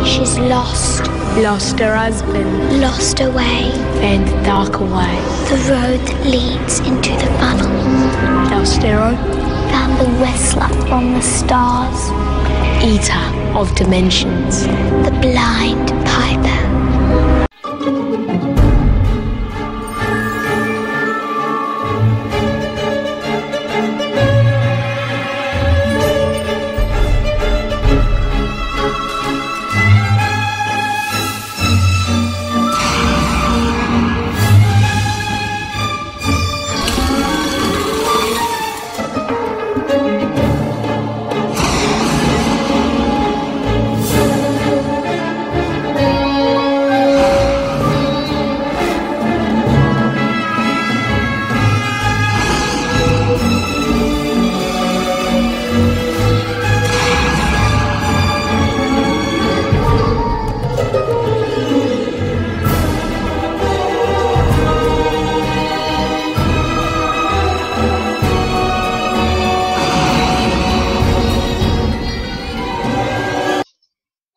She's lost. Lost her husband. Lost her way. Found the darker way. The road that leads into the funnel. Lost hero. Found the wrestler from the stars. Eater of dimensions. The blind piper.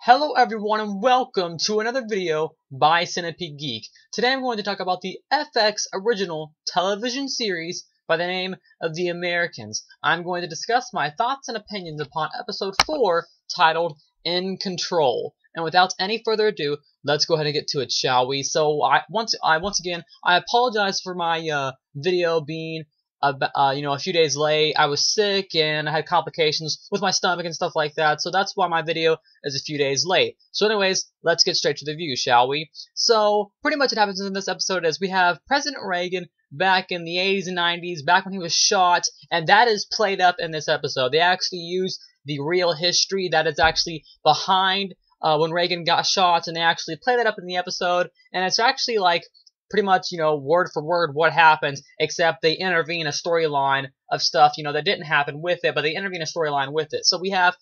Hello everyone and welcome to another video by Centipede Geek. Today I'm going to talk about the FX original television series by the name of The Americans. I'm going to discuss my thoughts and opinions upon episode 4 titled In Control. And without any further ado, let's go ahead and get to it, shall we? So once again, I apologize for my video being a few days late. I was sick and I had complications with my stomach and stuff like that, so that's why my video is a few days late. So anyways, let's get straight to the review, shall we? So pretty much what happens in this episode is we have President Reagan back in the 80s and 90s, back when he was shot, and that is played up in this episode. They actually use the real history that is actually behind when Reagan got shot, and they actually play that up in the episode, and it's actually like pretty much, word for word what happens, except they intervene a storyline of stuff, that didn't happen with it, but they intervene a storyline with it. So we have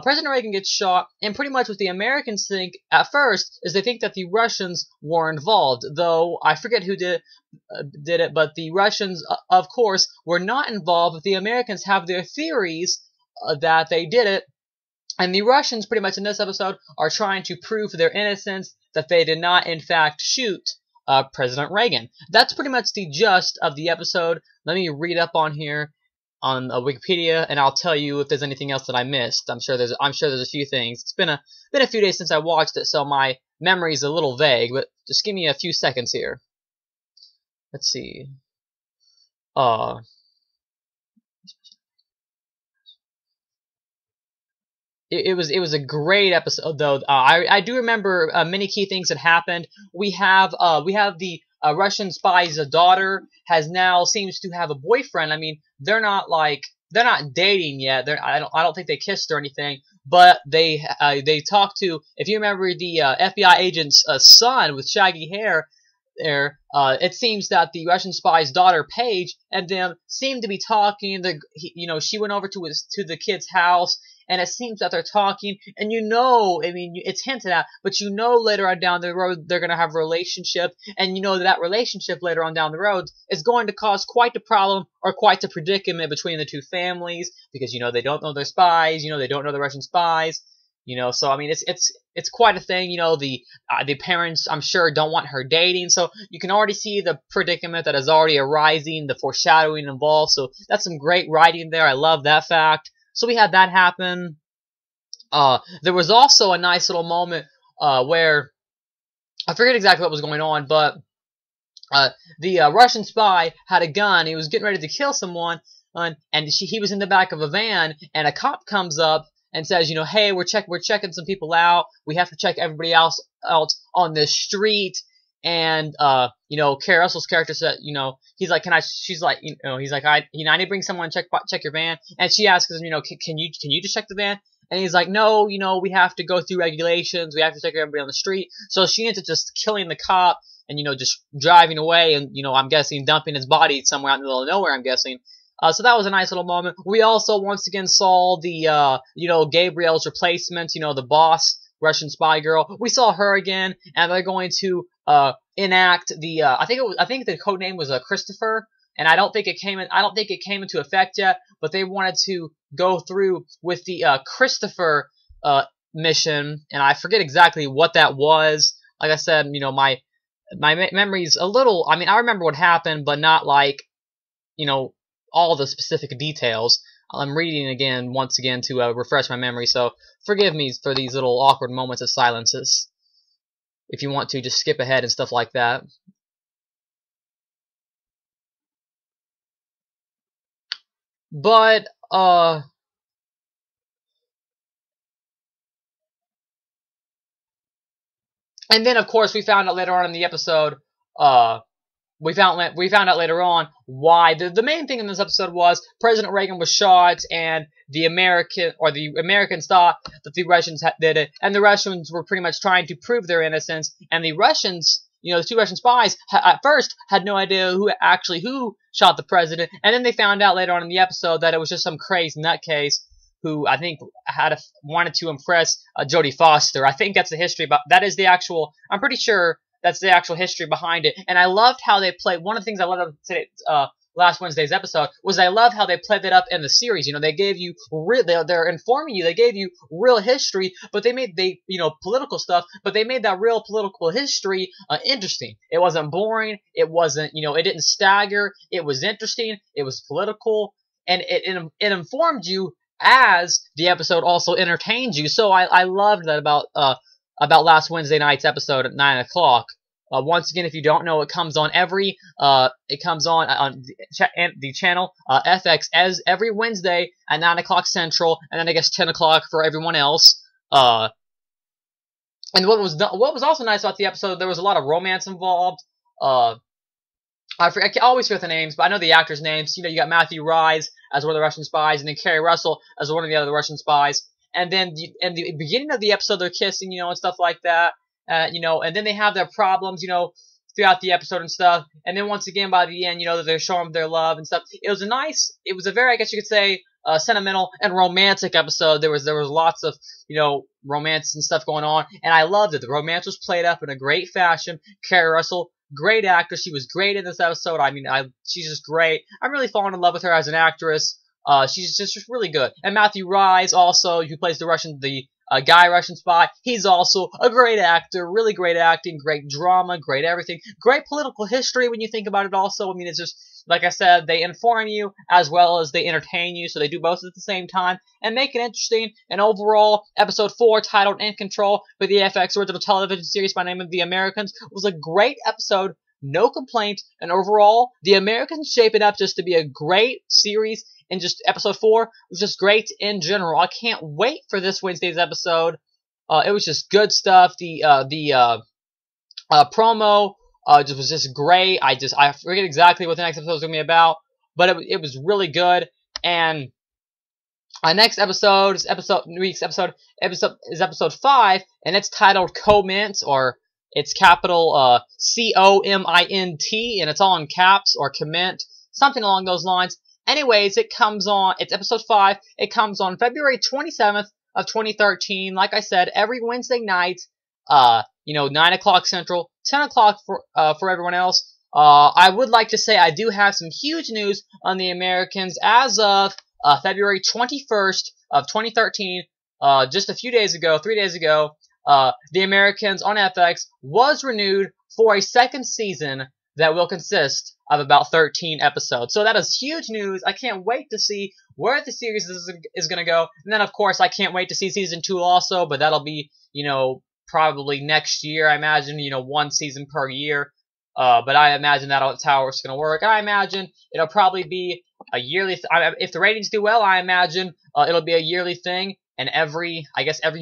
President Reagan gets shot, and pretty much what the Americans think at first is they think that the Russians were involved, though I forget who did it, but the Russians, of course, were not involved. But the Americans have their theories that they did it, and the Russians pretty much in this episode are trying to prove their innocence, that they did not in fact shoot President Reagan. That's pretty much the gist of the episode. Let me read up on here on Wikipedia, and I'll tell you if there's anything else that I missed. I'm sure there's a few things. It's been a few days since I watched it, so my memory's a little vague. But just give me a few seconds here. Let's see. It was a great episode, though. I do remember many key things that happened. We have the Russian spy's daughter has now seems to have a boyfriend. I mean, they're not dating yet. I don't think they kissed or anything. But they talk to, if you remember the FBI agent's son with shaggy hair. It seems that the Russian spy's daughter, Paige, and them seem to be talking. She went over to the kid's house, and it seems that they're talking, and I mean, it's hinted at, but later on down the road they're going to have a relationship, and that relationship later on down the road is going to cause quite the problem or quite the predicament between the two families, because they don't know they're spies, they don't know the Russian spies. So I mean, it's quite a thing. The parents, I'm sure, don't want her dating. So you can already see the predicament that is already arising, the foreshadowing involved. So that's some great writing there. I love that fact. So we had that happen. There was also a nice little moment where I forget exactly what was going on, but the Russian spy had a gun. He was getting ready to kill someone, and he was in the back of a van, and a cop comes up and says, hey, we're checking some people out. We have to check everybody else on this street. And Keri Russell's character said, he's like, he's like, I need to bring someone and check your van. And she asks him, can you just check the van? And he's like, no, we have to go through regulations. We have to check everybody on the street. So she ends up just killing the cop and, just driving away and, I'm guessing dumping his body somewhere out in the middle of nowhere, I'm guessing. So that was a nice little moment. We also once again saw the, Gabriel's replacement, the boss, Russian spy girl. We saw her again, and they're going to enact the I think the code name was Christopher, and I don't think it came into effect yet, but they wanted to go through with the Christopher mission, and I forget exactly what that was. Like I said, my memory's a little. I mean, I remember what happened, but not like all the specific details. I'm reading again once again to refresh my memory, so forgive me for these little awkward moments of silences. If you want to, just skip ahead and stuff like that. But, and then of course we found out later on in the episode, we found out later on why the main thing in this episode was President Reagan was shot, and the Americans thought that the Russians did it, and the Russians were pretty much trying to prove their innocence, and the Russians, the two Russian spies at first had no idea who shot the president, and then they found out later on in the episode that it was just some crazy nutcase who I think wanted to impress Jodie Foster. I think that's the history, but that is the actual. I'm pretty sure that's the actual history behind it. And I loved how they played. One of the things I loved about today, last Wednesday's episode was I loved how they played that up in the series. They gave you they're informing you. They gave you real history, but they made political stuff, but they made that real political history interesting. It wasn't boring. It wasn't it didn't stagger. It was interesting. It was political, and it informed you as the episode also entertained you. So I loved that about last Wednesday night's episode at 9 o'clock. Once again, if you don't know, it comes on the channel FX as every Wednesday at 9 o'clock Central, and then I guess 10 o'clock for everyone else. And what was also nice about the episode, there was a lot of romance involved. I always forget the names, but I know the actors' names. You got Matthew Rhys as one of the Russian spies, and then Kerry Russell as one of the other Russian spies. And then in the beginning of the episode, they're kissing, and stuff like that. And then they have their problems, throughout the episode and stuff. And then once again, by the end, they're showing their love and stuff. It was a very, I guess you could say, sentimental and romantic episode. There was lots of, romance and stuff going on, and I loved it. The romance was played up in a great fashion. Kerry Russell, great actress. She was great in this episode. I mean, she's just great. I'm really falling in love with her as an actress. She's just really good. And Matthew Rhys also, who plays the guy Russian spy, he's also a great actor, really great acting, great drama, great everything, great political history when you think about it also. I mean, it's just, like I said, they inform you as well as they entertain you, so they do both at the same time and make it interesting. And overall, episode 4, titled In Control, for the FX original television series by name of The Americans, was a great episode, no complaint, and overall, The Americans shaping up just to be a great series. And just episode 4 was just great in general. I can't wait for this Wednesday's episode. It was just good stuff. The promo was just great. I forget exactly what the next episode was going to be about, but it was really good. And our next episode is episode 5, and it's titled Comment, or it's capital COMINT, and it's all in caps, or comment, something along those lines. Anyways, it's episode 5. It comes on February 27th of 2013. Like I said, every Wednesday night, 9 o'clock Central, 10 o'clock for everyone else. I would like to say I do have some huge news on The Americans as of February 21st of 2013. Just a few days ago, 3 days ago, The Americans on FX was renewed for a second season that will consist of about 13 episodes. So that is huge news. I can't wait to see where the series is going to go. And then, of course, I can't wait to see season 2 also, but that'll be, probably next year, I imagine, one season per year. But I imagine that's how it's going to work. I imagine it'll probably be a yearly, if the ratings do well, I imagine it'll be a yearly thing. And every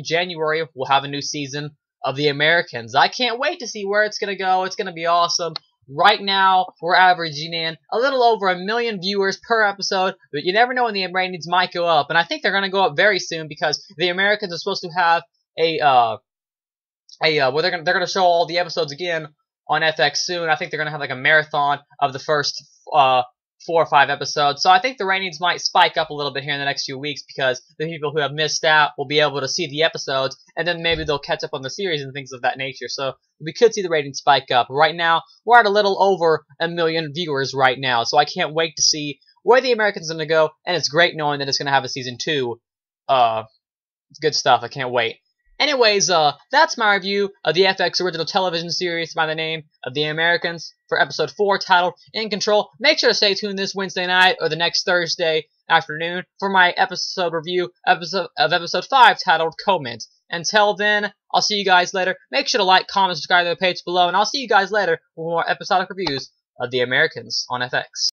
January, we'll have a new season of The Americans. I can't wait to see where it's going to go. It's going to be awesome. Right now, we're averaging in a little over 1 million viewers per episode, but you never know when the ratings might go up. And I think they're going to go up very soon, because The Americans are supposed to have they're going to show all the episodes again on FX soon. I think they're going to have like a marathon of the first 4 or 5 episodes. So I think the ratings might spike up a little bit here in the next few weeks, because the people who have missed out will be able to see the episodes, and then maybe they'll catch up on the series and things of that nature. So we could see the ratings spike up. Right now, we're at a little over 1 million viewers right now, so I can't wait to see where The Americans are going to go, and it's great knowing that it's going to have a season 2. It's good stuff. I can't wait. Anyways, that's my review of the FX original television series by the name of The Americans for episode 4 titled In Control. Make sure to stay tuned this Wednesday night or the next Thursday afternoon for my episode review of episode 5 titled Comment. Until then, I'll see you guys later. Make sure to like, comment, subscribe to the page below, and I'll see you guys later for more episodic reviews of The Americans on FX.